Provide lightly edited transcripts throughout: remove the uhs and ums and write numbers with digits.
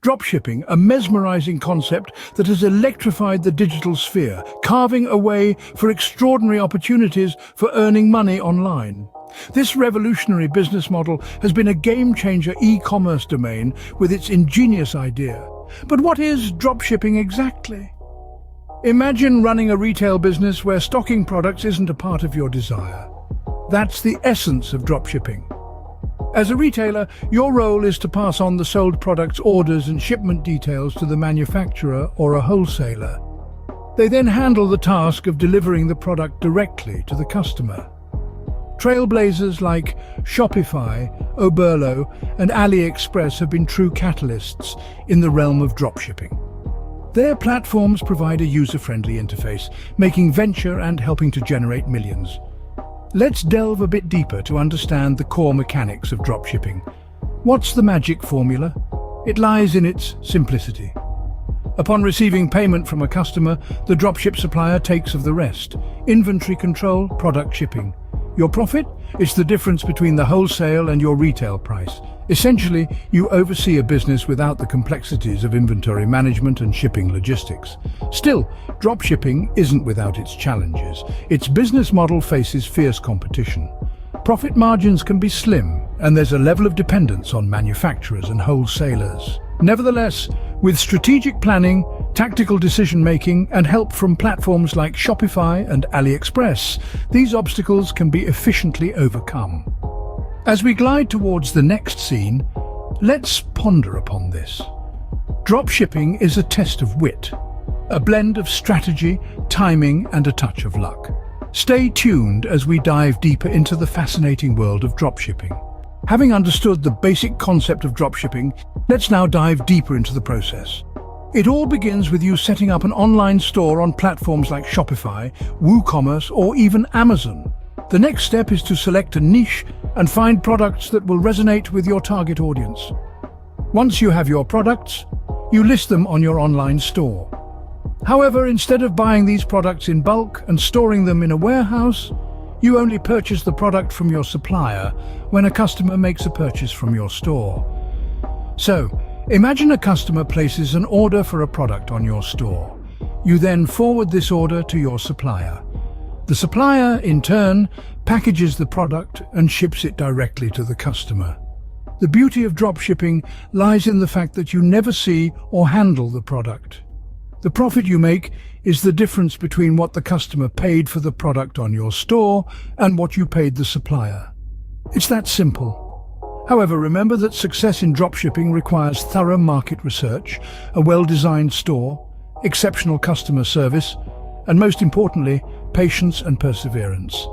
Dropshipping, a mesmerizing concept that has electrified the digital sphere, carving a way for extraordinary opportunities for earning money online. This revolutionary business model has been a game-changer e-commerce domain with its ingenious idea. But what is dropshipping exactly? Imagine running a retail business where stocking products isn't a part of your desire. That's the essence of dropshipping. As a retailer, your role is to pass on the sold product's orders and shipment details to the manufacturer or a wholesaler. They then handle the task of delivering the product directly to the customer. Trailblazers like Shopify, Oberlo, and AliExpress have been true catalysts in the realm of dropshipping. Their platforms provide a user-friendly interface, making venture and helping to generate millions. Let's delve a bit deeper to understand the core mechanics of dropshipping. What's the magic formula? It lies in its simplicity. Upon receiving payment from a customer, the dropship supplier takes of the rest. Inventory control, product shipping. Your profit? It's the difference between the wholesale and your retail price. Essentially, you oversee a business without the complexities of inventory management and shipping logistics. Still, dropshipping isn't without its challenges. Its business model faces fierce competition. Profit margins can be slim, and there's a level of dependence on manufacturers and wholesalers. Nevertheless, with strategic planning, tactical decision-making, and help from platforms like Shopify and AliExpress, these obstacles can be efficiently overcome. As we glide towards the next scene, let's ponder upon this. Dropshipping is a test of wit, a blend of strategy, timing, and a touch of luck. Stay tuned as we dive deeper into the fascinating world of dropshipping. Having understood the basic concept of dropshipping, let's now dive deeper into the process. It all begins with you setting up an online store on platforms like Shopify, WooCommerce, or even Amazon. The next step is to select a niche and find products that will resonate with your target audience. Once you have your products, you list them on your online store. However, instead of buying these products in bulk and storing them in a warehouse, you only purchase the product from your supplier when a customer makes a purchase from your store. So, imagine a customer places an order for a product on your store. You then forward this order to your supplier. The supplier, in turn, packages the product and ships it directly to the customer. The beauty of dropshipping lies in the fact that you never see or handle the product. The profit you make is the difference between what the customer paid for the product on your store and what you paid the supplier. It's that simple. However, remember that success in dropshipping requires thorough market research, a well-designed store, exceptional customer service, and most importantly, patience and perseverance.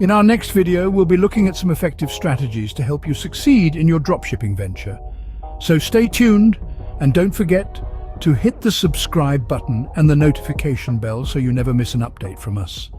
In our next video, we'll be looking at some effective strategies to help you succeed in your dropshipping venture. So stay tuned and don't forget to hit the subscribe button and the notification bell so you never miss an update from us.